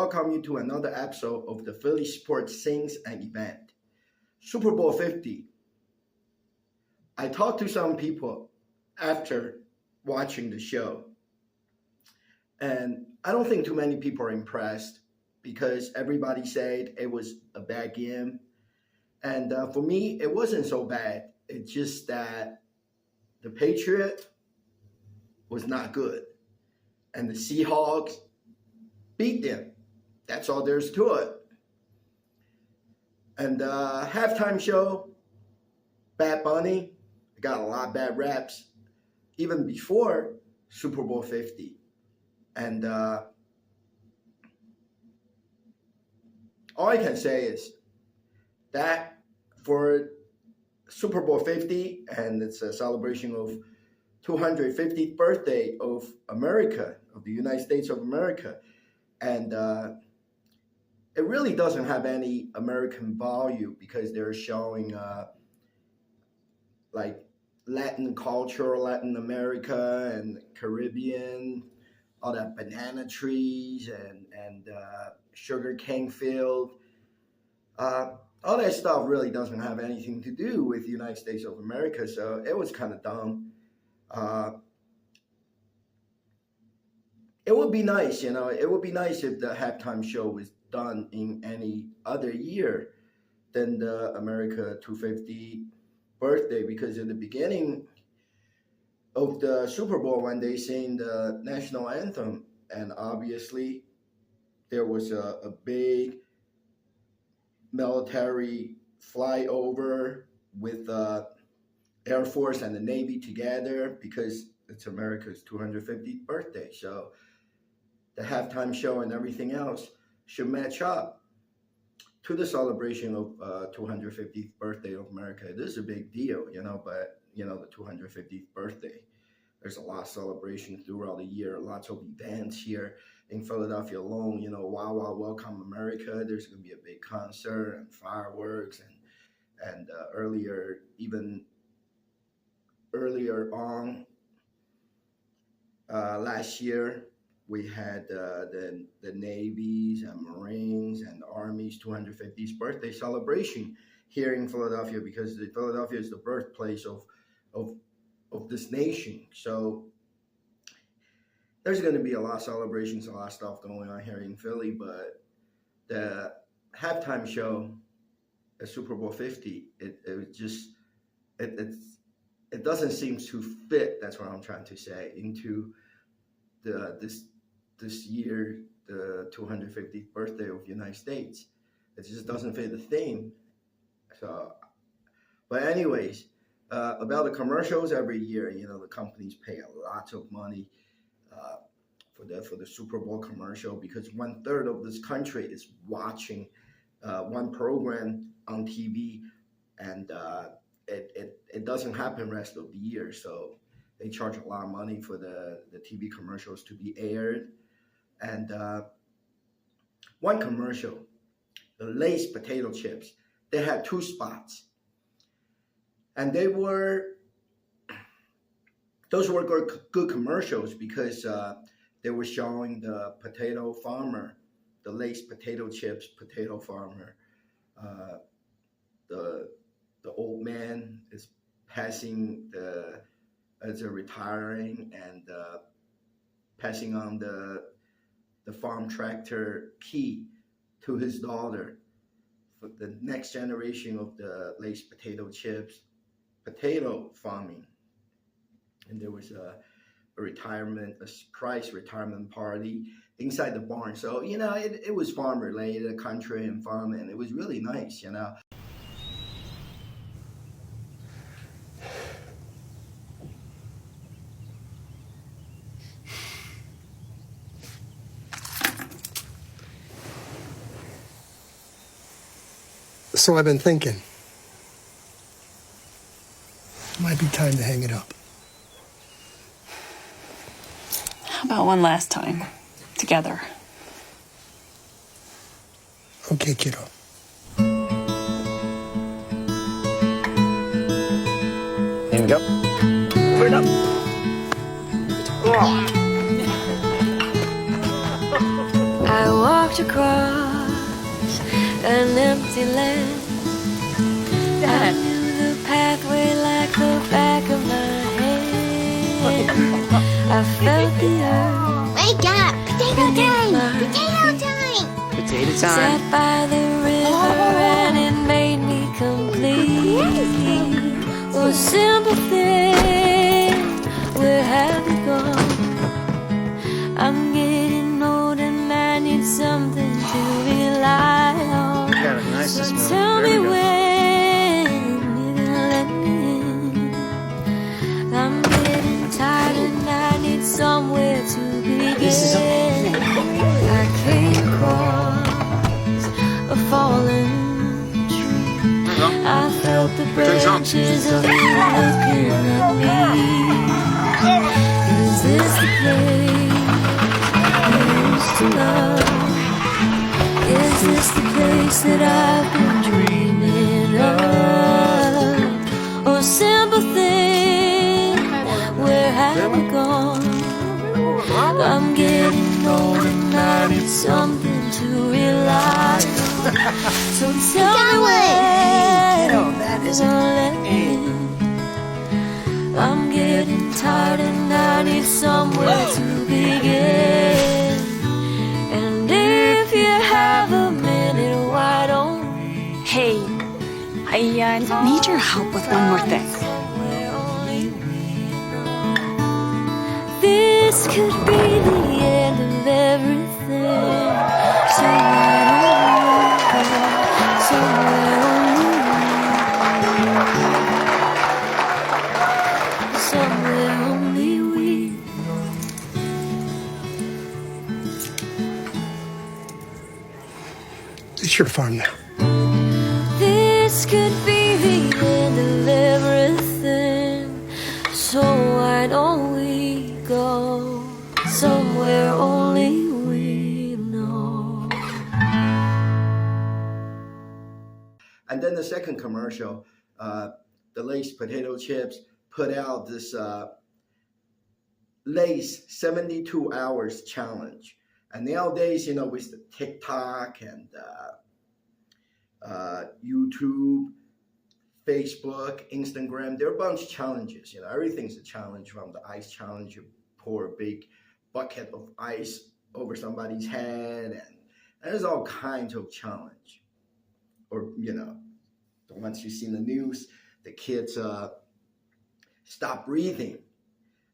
welcome you to another episode of the Philly Sports Sings and Event. Super Bowl 50. I talked to some people after watching the show, and I don't think too many people are impressed because everybody said it was a bad game. And for me, it wasn't so bad. It's just that the Patriots was not good. And the Seahawks beat them. That's all there's to it. And halftime show, Bad Bunny got a lot of bad raps even before Super Bowl 50. And all I can say is that for Super Bowl 50, and it's a celebration of 250th birthday of America, of the United States of America. And it really doesn't have any American value because they're showing like Latin culture, Latin America and Caribbean, all that banana trees and sugar cane field. All that stuff really doesn't have anything to do with the United States of America. So it was kind of dumb. It would be nice, it would be nice if the halftime show was done in any other year than the America 250 birthday, because in the beginning of the Super Bowl, when they sing the national anthem, and obviously there was a big military flyover with Air Force and the Navy together because it's America's 250th birthday. So the halftime show and everything else should match up to the celebration of 250th birthday of America. It is a big deal, but the 250th birthday, there's a lot of celebrations throughout the year, lots of events here in Philadelphia alone. Wow, wow, welcome America. There's going to be a big concert and fireworks and earlier on last year, we had the Navy's and Marines and the Army's 250th birthday celebration here in Philadelphia, because Philadelphia is the birthplace of this nation. So there's going to be a lot of celebrations, a lot of stuff going on here in Philly. But the halftime show at Super Bowl 50, it doesn't seem to fit. That's what I'm trying to say, into this year, the 250th birthday of the United States. It just doesn't fit the theme. So, but anyways, about the commercials, every year, the companies pay a lot of money for the Super Bowl commercial, because 1/3 of this country is watching one program on TV, and it doesn't happen rest of the year. So they charge a lot of money for the TV commercials to be aired. And one commercial, the Lay's potato chips, they had 2 spots. And those were good commercials because they were showing the potato farmer, the Lay's potato chips potato farmer. The old man is passing as a retiring and passing on the farm tractor key to his daughter for the next generation of the Lay's potato chips potato farming. And there was a surprise retirement party inside the barn. So, it was farm related, country and farm, and it was really nice, So I've been thinking, it might be time to hang it up. How about one last time, together? Okay, kiddo. Here we go. Over it up. I walked across an empty land. I knew the pathway like the back of my hand. I felt the earth. Wake up! Potato time! Potato time! Potato Sat time. by the river and it made me complete. Oh, simple thing, where have you gone? I'm getting old and I need something to rely on. Got it nice So and smell. tell There me we go. when you can let me in. I'm getting tired and I need somewhere to begin. I came across a fallen tree. I felt the branches of you looking at me. Is this the place I used to love? Is this the place that I've been dreaming of? Oh, simple thing, where have you gone? I'm getting old and I need something to rely on. So tell me when you're gonna let me in. I'm getting tired and I need somewhere to begin. And if you have a minute, why don't Hey, I need your help with one more thing. somewhere only we know? This could be the end of everything. So why don't we go somewhere only we know? Somewhere only we know. It's your farm now. This could be the end of everything. So why don't we go somewhere only we know? And then the second commercial, the Lay's potato chips put out this Lay's 72 hours challenge. And nowadays, with the TikTok and YouTube, Facebook, Instagram, there are a bunch of challenges. Everything's a challenge, from the ice challenge. You pour a big bucket of ice over somebody's head, and there's all kinds of challenge. Or, the ones you see in the news, the kids stop breathing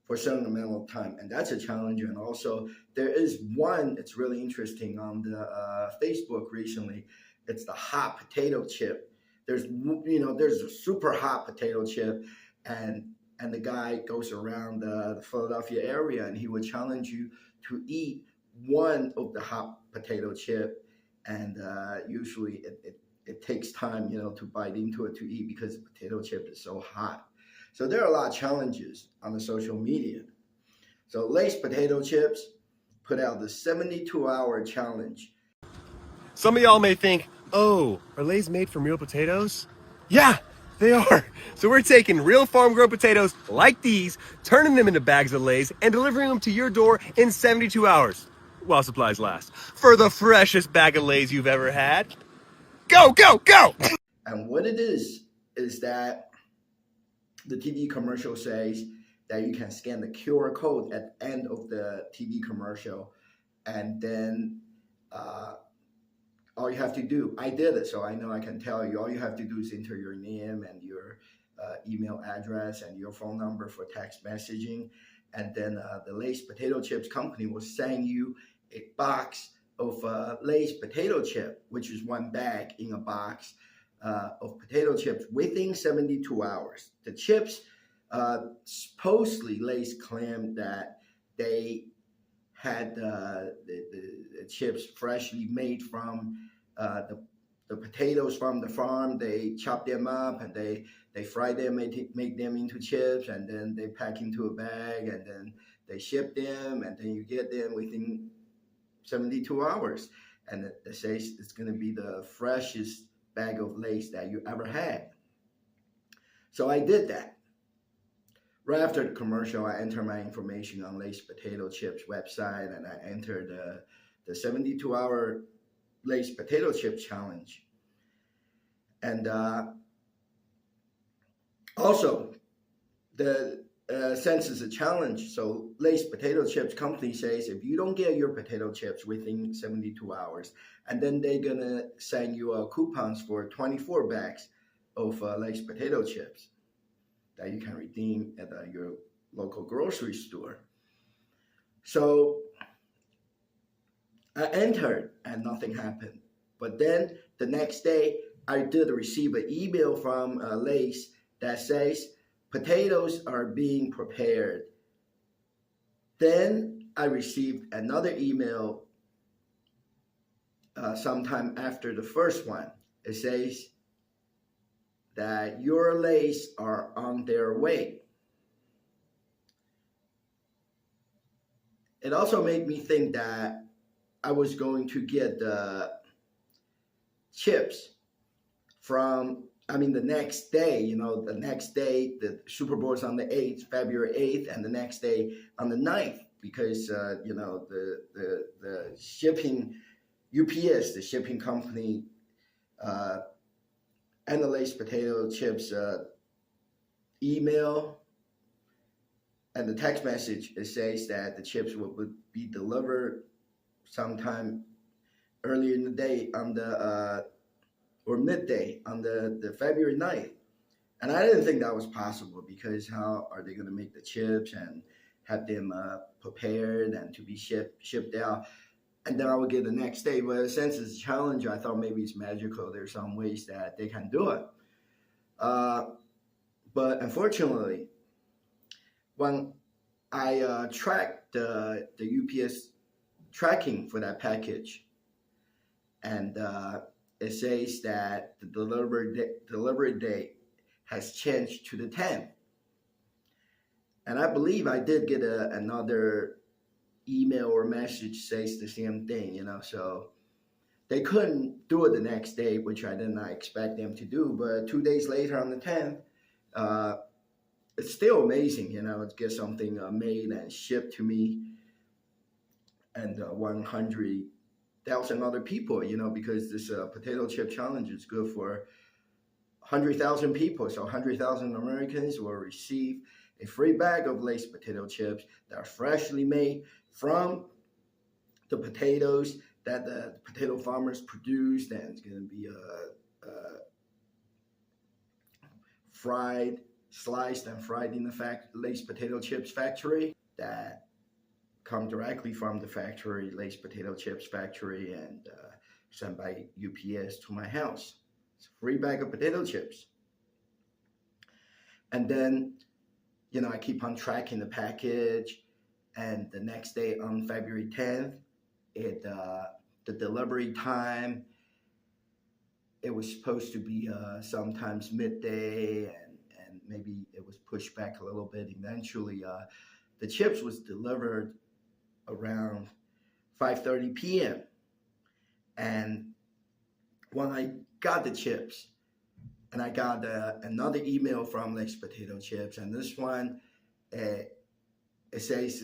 for a certain amount of time, and that's a challenge. And also, there is one that's really interesting on the Facebook recently. It's the hot potato chip. There's a super hot potato chip, and the guy goes around the Philadelphia area, and he would challenge you to eat one of the hot potato chip, and usually it takes time, to bite into it to eat, because the potato chip is so hot. So there are a lot of challenges on the social media. So Lay's potato chips put out the 72-hour challenge. Some of y'all may think, oh, are Lay's made from real potatoes? Yeah, they are. So we're taking real farm-grown potatoes like these, turning them into bags of Lay's, and delivering them to your door in 72 hours, while supplies last, for the freshest bag of Lay's you've ever had. Go, go, go! And what it is that the TV commercial says that you can scan the QR code at the end of the TV commercial, and then all you have to do, I did it, so I know I can tell you, all you have to do is enter your name and your email address and your phone number for text messaging, and then the Lay's Potato Chips company will send you a box of Lay's potato chip, which is one bag in a box of potato chips within 72 hours. The chips, supposedly Lay's claimed that they had the chips freshly made from the potatoes from the farm. They chop them up and they fry them, make them into chips, and then they pack into a bag, and then they ship them, and then you get them within 72 hours. And it says it's going to be the freshest bag of Lay's that you ever had. So I did that. Right after the commercial, I entered my information on Lay's Potato Chips website, and I entered the 72-hour Lay's potato chip challenge. And also, since it's a challenge, so Lay's potato chips company says if you don't get your potato chips within 72 hours, and then they're gonna send you coupons for 24 bags of Lay's potato chips that you can redeem at your local grocery store. So I entered and nothing happened. But then the next day, I did receive an email from Lay's that says potatoes are being prepared. Then I received another email sometime after the first one. It says that your Lay's are on their way. It also made me think that I was going to get the chips the next day, the next day, the Super Bowl is on the 8th, February 8th, and the next day on the 9th, because, the shipping, UPS, the shipping company, and the Lay's potato chips email and the text message, it says that the chips would be delivered sometime earlier in the day on the or midday on the February 9th. And I didn't think that was possible, because how are they going to make the chips and have them prepared and to be shipped out? And then I would get the next day. But since it's a challenge, I thought maybe it's magical. There's some ways that they can do it. But unfortunately, when I tracked the UPS tracking for that package, and it says that the delivery date has changed to the 10th. And I believe I did get another email or message says the same thing, so they couldn't do it the next day, which I did not expect them to do. But 2 days later on the 10th, it's still amazing, to get something made and shipped to me and 100,000 other people, because this potato chip challenge is good for 100,000 people. So 100,000 Americans will receive a free bag of Lay's potato chips that are freshly made from the potatoes that the potato farmers produced, and it's going to be sliced and fried in the Lay's potato chips factory that come directly from the factory, Lay's potato chips factory, and sent by UPS to my house. It's a free bag of potato chips. And then, I keep on tracking the package, and the next day on February 10th, the delivery time, it was supposed to be sometimes midday, and maybe it was pushed back a little bit. Eventually, the chips was delivered around 5:30 p.m. And when I got the chips, and I got another email from Lay's potato chips, and this one, it says,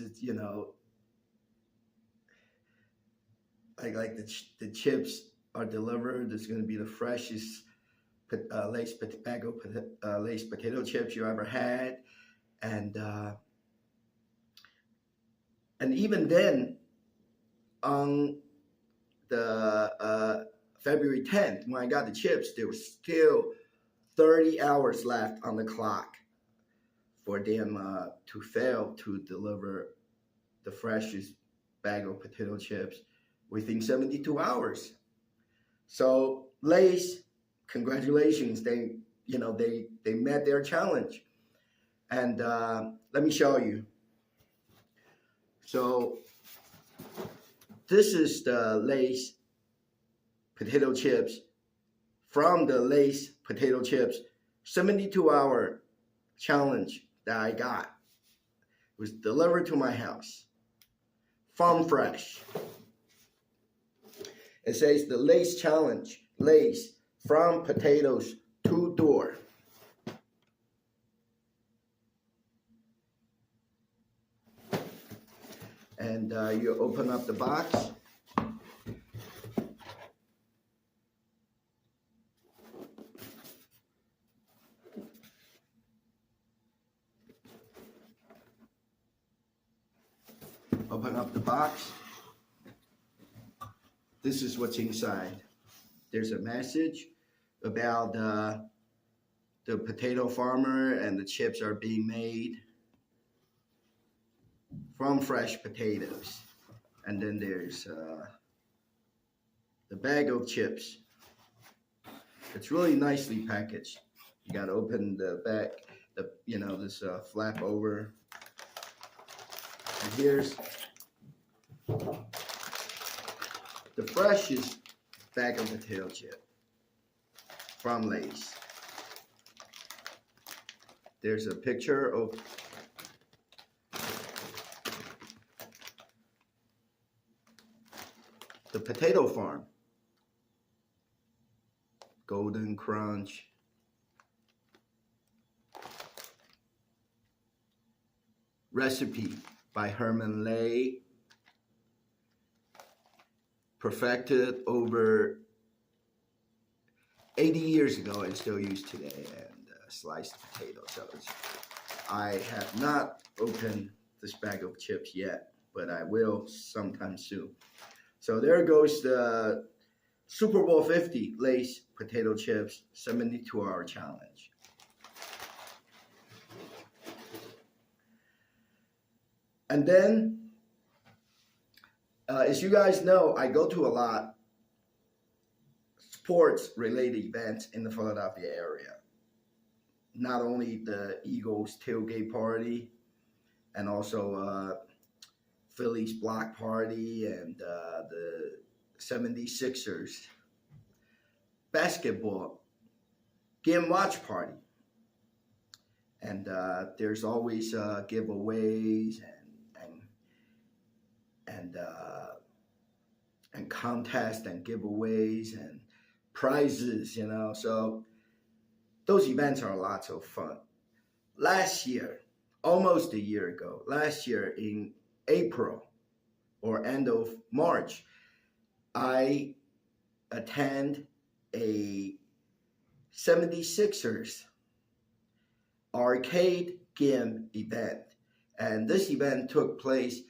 like the chips are delivered. It's going to be the freshest Lay's potato chips you ever had, and even then, on the February 10th, when I got the chips, there was still 30 hours left on the clock for them to fail to deliver the freshest bag of potato chips within 72 hours. So Lay's, congratulations, they met their challenge. And let me show you. So this is the Lay's potato chips from the Lay's potato chips 72-hour challenge that I got. It was delivered to my house, farm fresh. It says the Lay's challenge, Lay's from potatoes to door. And you open up the box, box. This is what's inside. There's a message about the potato farmer, and the chips are being made from fresh potatoes. And then there's the bag of chips. It's really nicely packaged. You gotta open the bag, this flap over. And here's the freshest bag of potato chip from Lay's. There's a picture of the potato farm. Golden Crunch. Recipe by Herman Lay. Perfected over 80 years ago and still used today. And sliced potato. So I have not opened this bag of chips yet, but I will sometime soon. So there goes the Super Bowl 50 Lay's potato chips 72-hour challenge. And then, as you guys know, I go to a lot sports-related events in the Philadelphia area. Not only the Eagles tailgate party, and also Phillies block party, and the 76ers basketball game watch party. And there's always giveaways and contests and giveaways and prizes, So those events are lots of fun. Last year, almost a year ago, in April or end of March, I attend a 76ers arcade game event. And this event took place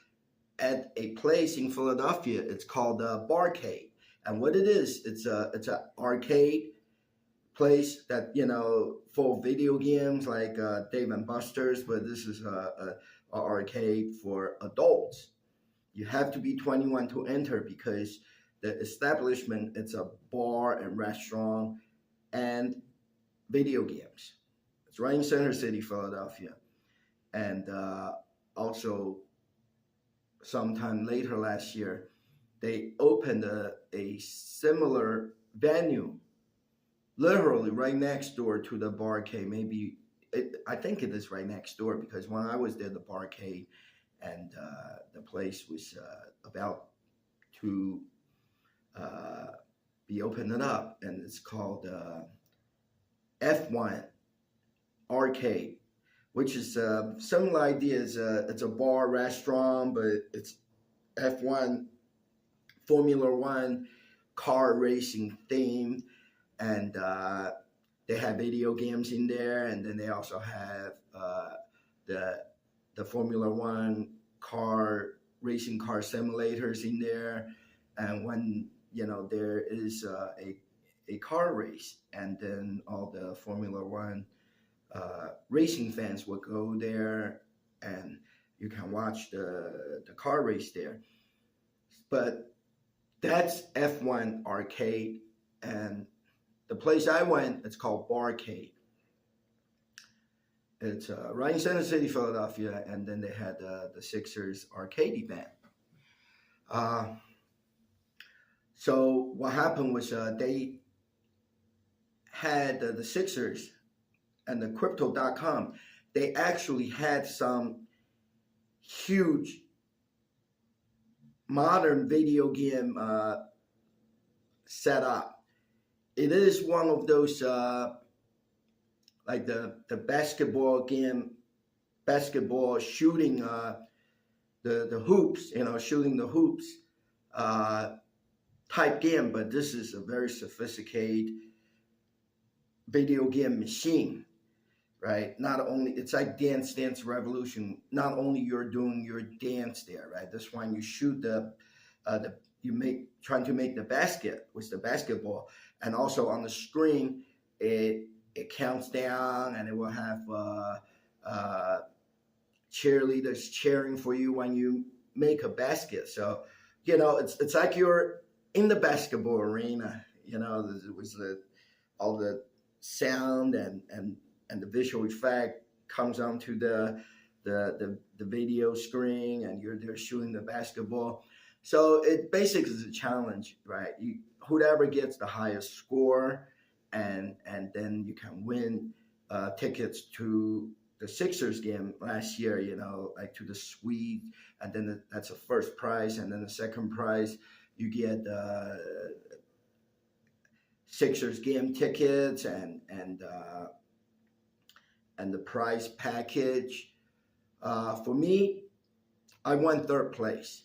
at a place in Philadelphia. It's called Barcade. And what it is, it's an arcade place that, full of video games like Dave and Buster's, but this is a arcade for adults. You have to be 21 to enter because the establishment, it's a bar and restaurant and video games. It's right in Center City, Philadelphia. And also, sometime later last year, they opened a similar venue, literally right next door to the barcade. I think it is right next door, because when I was there, the barcade and the place was about to be opened up, and it's called F1 Arcade, which is similar idea. It's a bar restaurant, but it's F1 Formula One car racing themed, and they have video games in there, and then they also have the Formula One racing car simulators in there. And when there is a car race, and then all the Formula One racing fans will go there, and you can watch the car race there. But that's F1 Arcade, and the place I went, it's called Barcade. It's right in Center City, Philadelphia, and then they had the Sixers arcade event. So what happened was they had the Sixers and the Crypto.com. They actually had some huge modern video game set up. It is one of those like the basketball game, basketball shooting the hoops, shooting the hoops type game, but this is a very sophisticated video game machine, right? Not only it's like Dance Revolution. Not only you're doing your dance there, right? This one you shoot you make trying to make the basket with the basketball, and also on the screen it counts down, and it will have cheerleaders cheering for you when you make a basket. So it's like you're in the basketball arena. It was all the sound and the visual effect comes onto the video screen, and you're there shooting the basketball. So it basically is a challenge, right? Whoever gets the highest score, and then you can win tickets to the Sixers game last year, like to the suite, and then that's the first prize, and then the second prize you get Sixers game tickets and the prize package. For me, I won third place.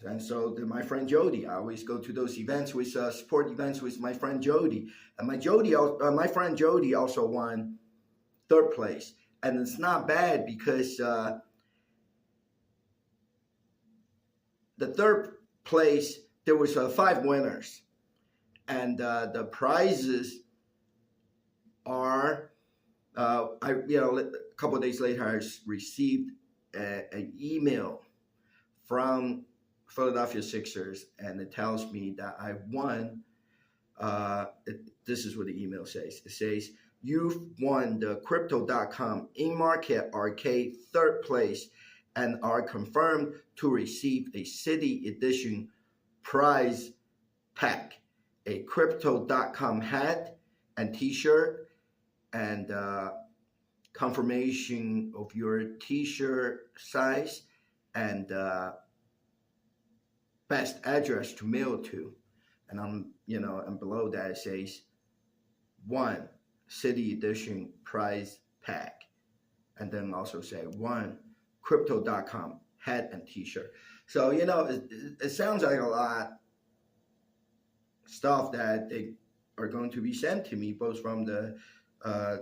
And so did my friend Jody. I always go to those events with sport events with my friend Jody. And my friend Jody also won third place. And it's not bad because the third place, there was 5 winners. And the prizes are, a couple of days later, I received an email from Philadelphia Sixers, and it tells me that I won. This is what the email says. It says, "You've won the Crypto.com in-market arcade third place and are confirmed to receive a City Edition prize pack, a Crypto.com hat and t-shirt, and confirmation of your t-shirt size, and best address to mail to." And and below that it says 1 City Edition prize pack, and then also say 1 Crypto.com hat and t-shirt. So it sounds like a lot stuff that they are going to be sent to me, both from the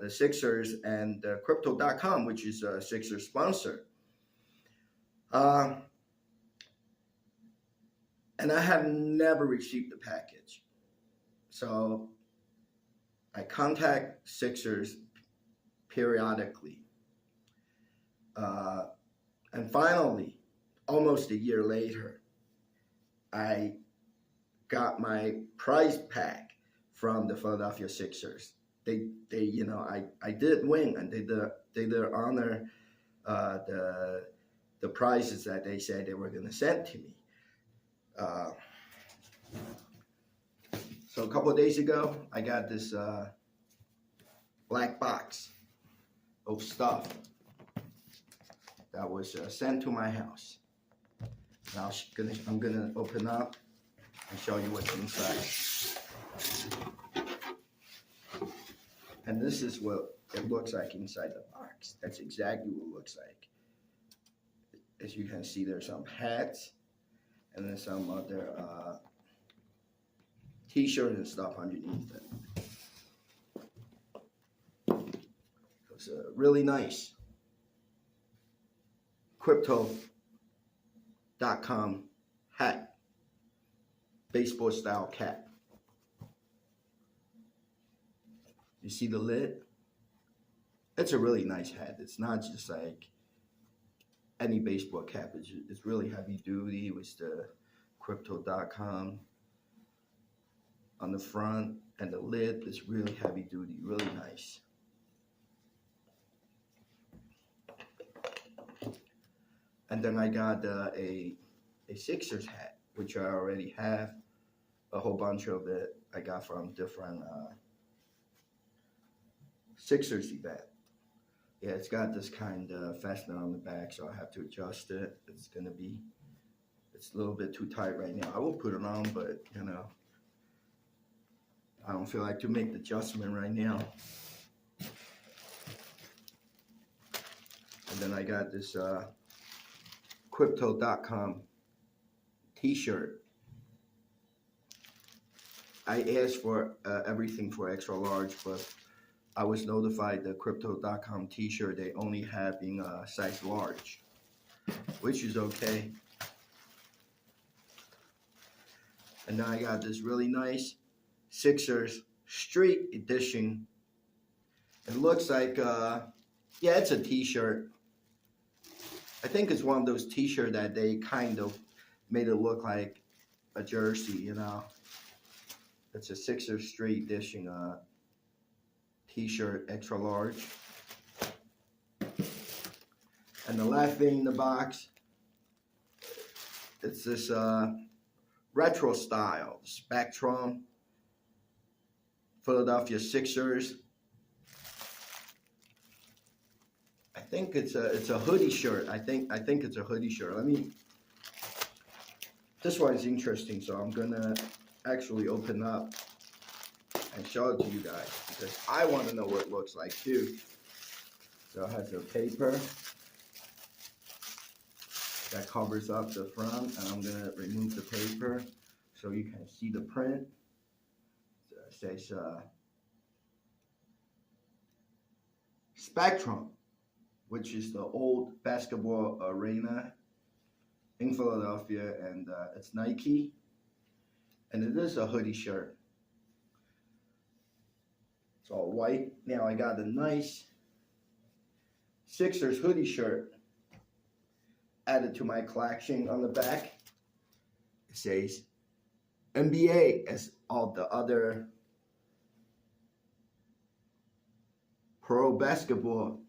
Sixers and Crypto.com, which is a Sixers sponsor. And I have never received the package. So I contact Sixers periodically. And finally, almost a year later, I got my prize pack from the Philadelphia Sixers. They I did win, and they did honor the prizes that they said they were going to send to me. So a couple of days ago, I got this black box of stuff that was sent to my house. Now I'm gonna open up and show you what's inside. And this is what it looks like inside the box. That's exactly what it looks like. As you can see, there's some hats, and then some other t-shirts and stuff underneath it. It's really nice. Crypto.com hat, baseball style cap. You see the lid? It's a really nice hat. It's not just like any baseball cap. It's really heavy duty with the Crypto.com on the front, and the lid is really heavy duty, really nice. And then I got a Sixers hat, which I already have a whole bunch of it. I got from different Sixers event. Yeah, it's got this kind of fastener on the back, so I have to adjust it. It's a little bit too tight right now. I will put it on, but I don't feel like to make the adjustment right now. And then I got this Crypto.com t-shirt. I asked for everything for extra large, but I was notified the crypto.com t-shirt they only have in size large, which is okay. And now I got this really nice Sixers Street Edition. It looks like, yeah, it's a t-shirt. I think it's one of those t-shirts that they kind of made it look like a jersey, you know. It's a Sixers Street Edition t-shirt, extra large. And the last thing in the box, it's this retro style Spectrum Philadelphia Sixers. I think it's a hoodie shirt. I think it's a hoodie shirt. This one is interesting, so I'm gonna actually open up and show it to you guys because I want to know what it looks like too. So it has a paper that covers up the front, and I'm gonna remove the paper so you can see the print. So it says Spectrum, which is the old basketball arena in Philadelphia, and it's Nike, and it is a hoodie shirt. It's all white. Now I got a nice Sixers hoodie shirt added to my collection. On the back, it says NBA, as all the other pro basketball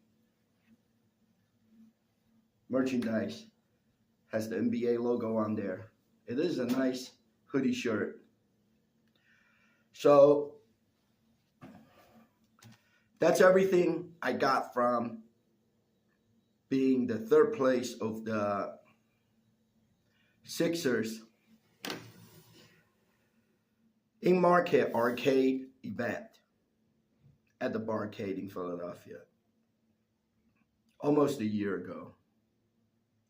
merchandise has the NBA logo on there. It is a nice hoodie shirt. So that's everything I got from being the third place of the Sixers in Market Arcade event at the Barcade in Philadelphia almost a year ago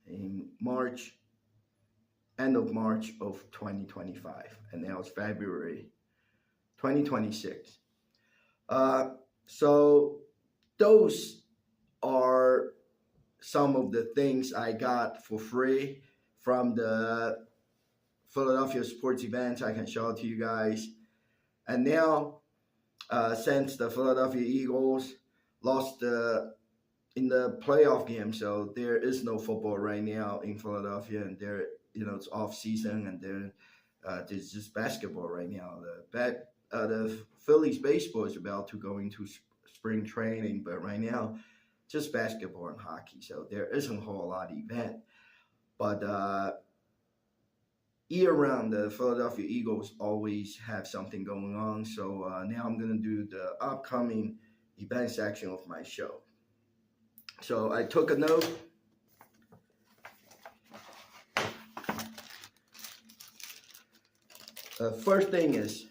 in March, end of March of 2025, and now it's February 2026. So those are some of the things I got for free from the Philadelphia sports events. I can show it to you guys. And now, since the Philadelphia Eagles lost in the playoff game, so there is no football right now in Philadelphia, and it's off season, and there's just basketball right now. The Phillies baseball is about to go into spring training, but right now, just basketball and hockey. So there isn't a whole lot of event. But year round, the Philadelphia Eagles always have something going on. So now I'm going to do the upcoming event section of my show. So I took a note. The first thing is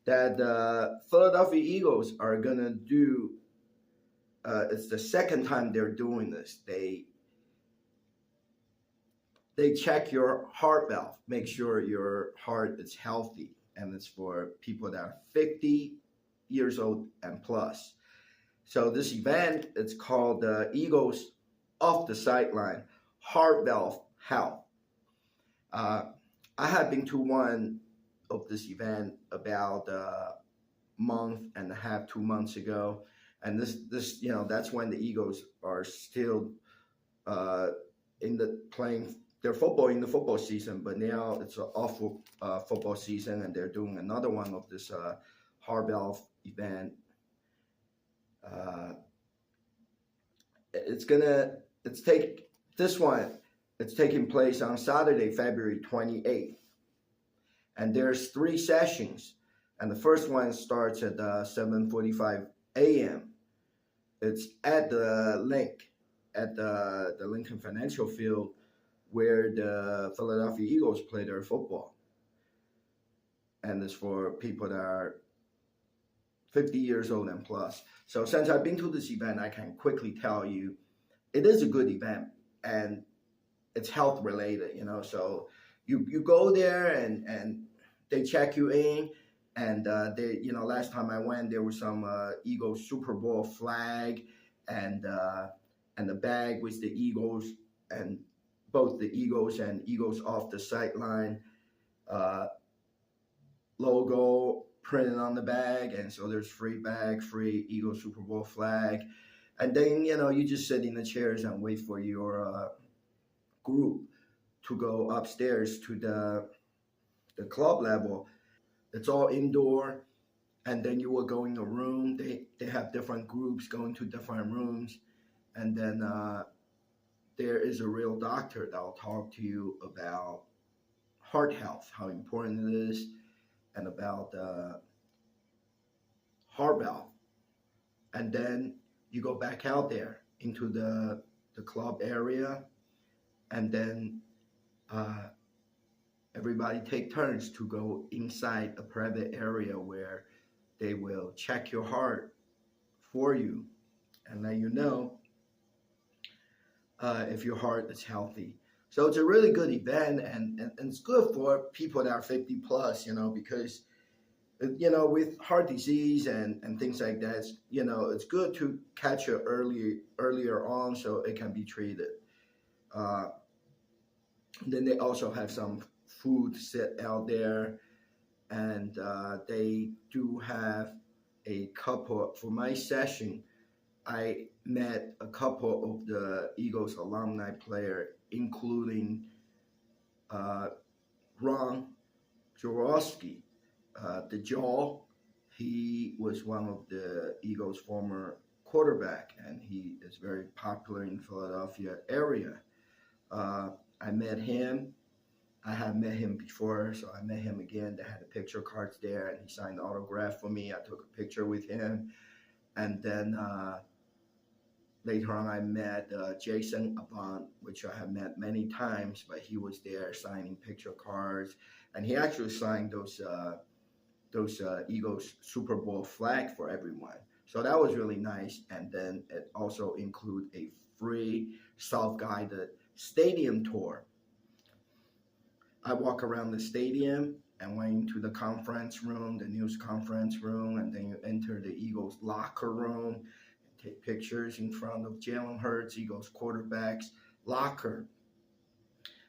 that the Philadelphia Eagles are going to do, it's the second time they're doing this. They check your heart valve, make sure your heart is healthy, and it's for people that are 50 years old and plus. So this event, it's called the Eagles Off the Sideline Heart Valve Health. I have been to one of this event about a month and a half, 2 months ago, and this that's when the Eagles are still playing their football in the football season, but now it's an off football season, and they're doing another one of this heart valve event. It's taking place on Saturday, February 28th. And there's 3 sessions. And the first one starts at 7:45 a.m. It's at the Lincoln Financial Field where the Philadelphia Eagles play their football. And it's for people that are 50 years old and plus. So since I've been to this event, I can quickly tell you it is a good event, and it's health related, So you go there and they check you in, And last time I went, there was some Eagles Super Bowl flag, and the bag with the Eagles, and both the Eagles and Eagles off the sideline uh, logo printed on the bag. And so there's free bag, free Eagles Super Bowl flag. And then, you just sit in the chairs and wait for your group to go upstairs to the club level. It's all indoor. And then you will go in a room. They have different groups going to different rooms. And then there is a real doctor that will talk to you about heart health, how important it is, and about heart valve. And then you go back out there into the club area, and then everybody take turns to go inside a private area where they will check your heart for you and let you know if your heart is healthy. So it's a really good event, and it's good for people that are 50 plus, because, with heart disease and things like that, it's good to catch it earlier on so it can be treated. Then they also have some food set out there, and they do have a couple. For my session, I met a couple of the Eagles alumni player, including Ron Jaworski, the Jaw. He was one of the Eagles' former quarterback, and he is very popular in the Philadelphia area. I met him. I had met him before, so I met him again. They had the picture cards there, and he signed the autograph for me. I took a picture with him. And then later on, I met Jason Avant, which I have met many times, but he was there signing picture cards. And he actually signed those Eagles Super Bowl flag for everyone. So that was really nice. And then it also include a free self-guided stadium tour. I walk around the stadium and went into the conference room, the news conference room, and then you enter the Eagles locker room and take pictures in front of Jalen Hurts, Eagles quarterback's locker,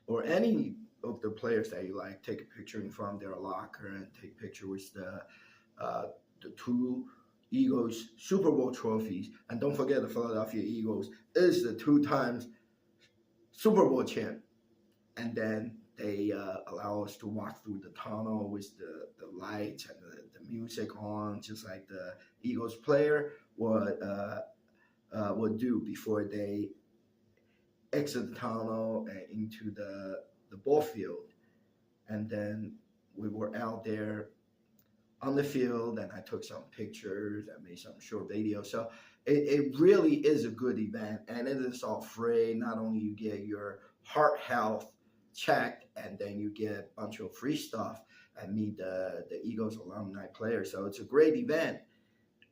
or any of the players that you like. Take a picture in front of their locker and take a picture with the two Eagles Super Bowl trophies. And don't forget, the Philadelphia Eagles is the 2 times Super Bowl champ. And then they allow us to walk through the tunnel with the lights and the music on, just like the Eagles player would do before they exit the tunnel and into the ball field. And then we were out there on the field, and I took some pictures and made some short videos. So it really is a good event, and it is all free. Not only you get your heart health checked, and then you get a bunch of free stuff and meet the Eagles alumni players. So it's a great event.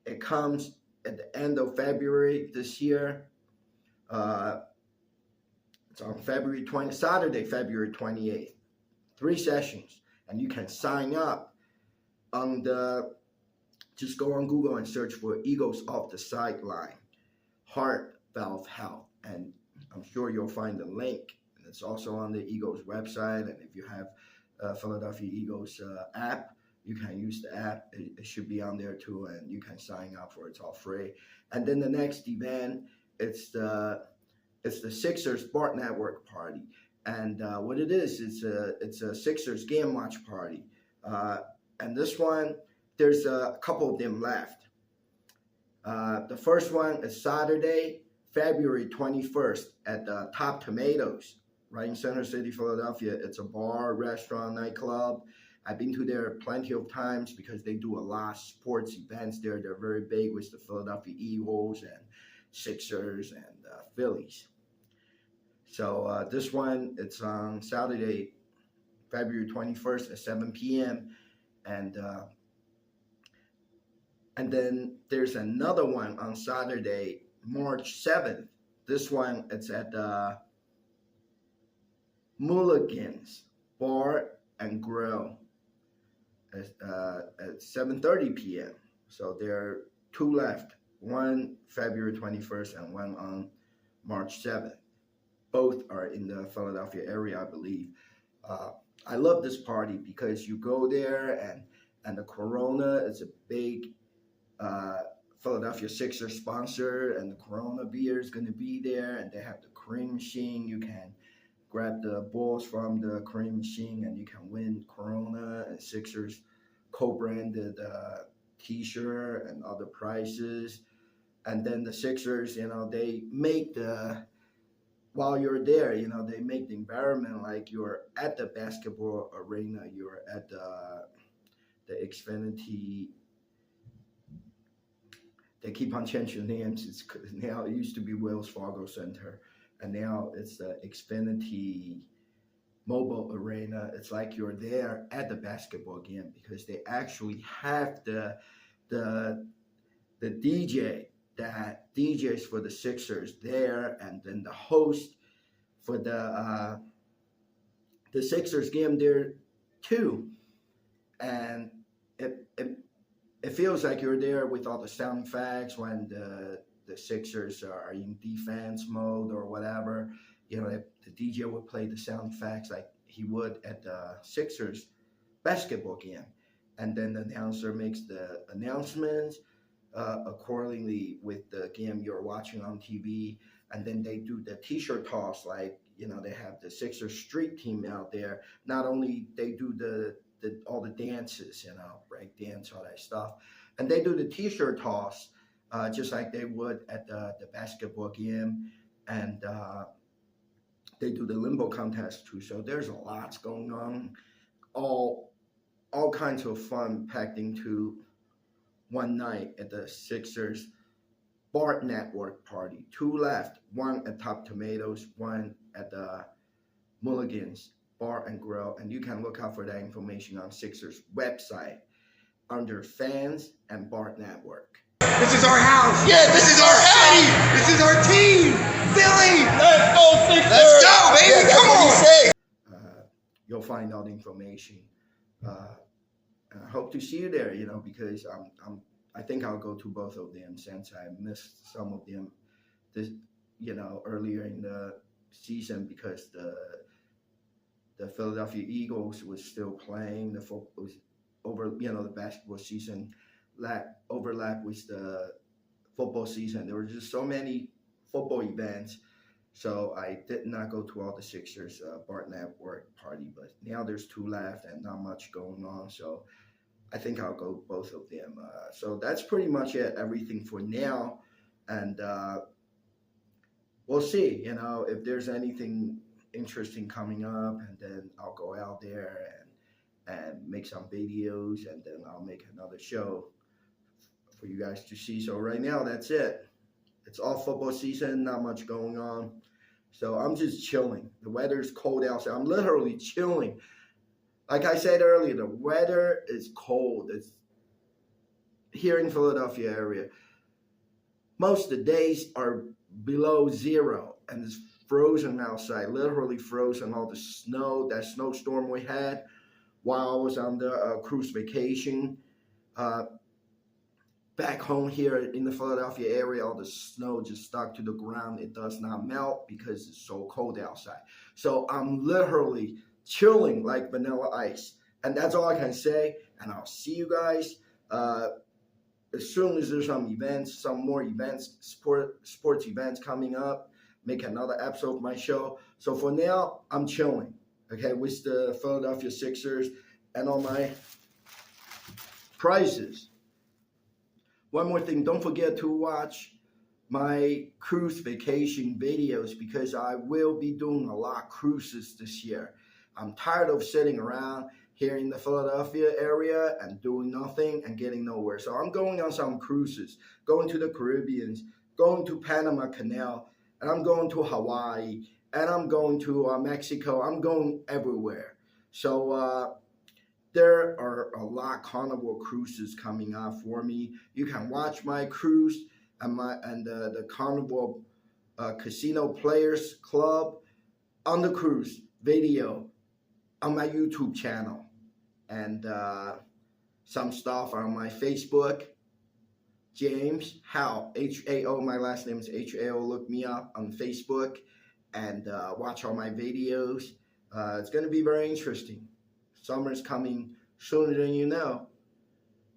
It comes at the end of February this year. It's on Saturday, February 28th. 3 sessions, and you can sign up on just go on Google and search for Eagles off the sideline, heart valve health, and I'm sure you'll find the link. And it's also on the Eagles website, and if you have Philadelphia Eagles app, you can use the app. It should be on there too, and you can sign up for it. It's all free. And then the next event, it's the Sixers Bart Network party. And what it is, it's a Sixers game watch party. And this one, there's a couple of them left. The first one is Saturday, February 21st at Top Tomatoes, right in Center City, Philadelphia. It's a bar, restaurant, nightclub. I've been to there plenty of times because they do a lot of sports events there. They're very big with the Philadelphia Eagles and Sixers and Phillies. So this one, it's on Saturday, February 21st at 7 p.m. And then there's another one on Saturday, March 7th. This one, it's at Mulligan's Bar and Grill. at 7:30 p.m. So there are two left, one February 21st and one on March 7th. Both are in the Philadelphia area, I believe. I love this party because you go there and the Corona is a big Philadelphia Sixers sponsor, and the Corona beer is going to be there, and they have the cream machine. You can grab the balls from the cream machine, and you can win Corona and Sixers co-branded T-shirt and other prizes. And then the Sixers, they make while you're there, they make the environment like you're at the basketball arena, you're at the Xfinity. They keep on changing names. Now it used to be Wells Fargo Center, and now it's the Xfinity Mobile Arena. It's like you're there at the basketball game because they actually have the DJ that DJs for the Sixers there, and then the host for the Sixers game there too, and it feels like you're there with all the sound effects when the Sixers are in defense mode or whatever. The DJ would play the sound effects like he would at the Sixers basketball game, and then the announcer makes the announcements accordingly with the game you're watching on TV, and then they do the T-shirt toss like they have the Sixers street team out there. Not only they do all the dances, break dance, all that stuff. And they do the T-shirt toss just like they would at the basketball game. And they do the limbo contest too. So there's a lot going on. All kinds of fun packed into one night at the Sixers Bar Network party. Two left, one at Top Tomatoes, one at the Mulligan's Bar and Grill, and you can look out for that information on Sixers website under Fans and Bar Network. This is our house. Yeah, this is our city. This is our team. Philly. Let's go, Sixers. Let's go, baby. Yeah, come on. You'll find all the information. And I hope to see you there. Because I think I'll go to both of them since I missed some of them this earlier in the season because the Philadelphia Eagles was still playing. The football was over, the basketball season overlapped with the football season. There were just so many football events, so I did not go to all the Sixers Bart Network party. But now there's two left and not much going on, so I think I'll go both of them. So that's pretty much it, everything for now, and we'll see. If there's anything interesting coming up, and then I'll go out there and make some videos, and then I'll make another show for you guys to see. So right now, that's it. It's all football season, not much going on. So I'm just chilling. The weather's cold outside. I'm literally chilling. Like I said earlier, the weather is cold. It's here in Philadelphia area. Most of the days are below zero, and it's frozen outside, literally frozen. All the snow, that snowstorm we had while I was on the cruise vacation. Back home here in the Philadelphia area, all the snow just stuck to the ground. It does not melt because it's so cold outside. So I'm literally chilling like vanilla ice. And that's all I can say. And I'll see you guys as soon as there's some more events, sports events coming up. Make another episode of my show. So for now, I'm chilling, okay, with the Philadelphia Sixers and all my prizes. One more thing, don't forget to watch my cruise vacation videos because I will be doing a lot of cruises this year. I'm tired of sitting around here in the Philadelphia area and doing nothing and getting nowhere. So I'm going on some cruises, going to the Caribbean, going to Panama Canal, and I'm going to Hawaii, and I'm going to Mexico. I'm going everywhere. So there are a lot of Carnival cruises coming out for me. You can watch my cruise and the Carnival Casino Players Club on the cruise video on my YouTube channel. And some stuff on my Facebook. James Hao, H-A-O. My last name is H-A-O. Look me up on Facebook and watch all my videos. It's going to be very interesting. Summer's coming sooner than you know.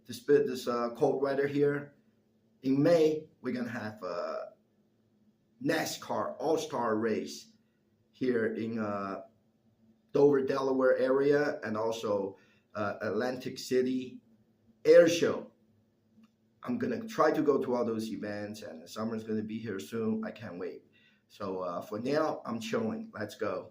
Despite this cold weather here, in May, we're going to have a NASCAR All-Star race here in Dover, Delaware area, and also Atlantic City Air Show. I'm going to try to go to all those events, and the summer's going to be here soon. I can't wait. So for now, I'm chilling. Let's go.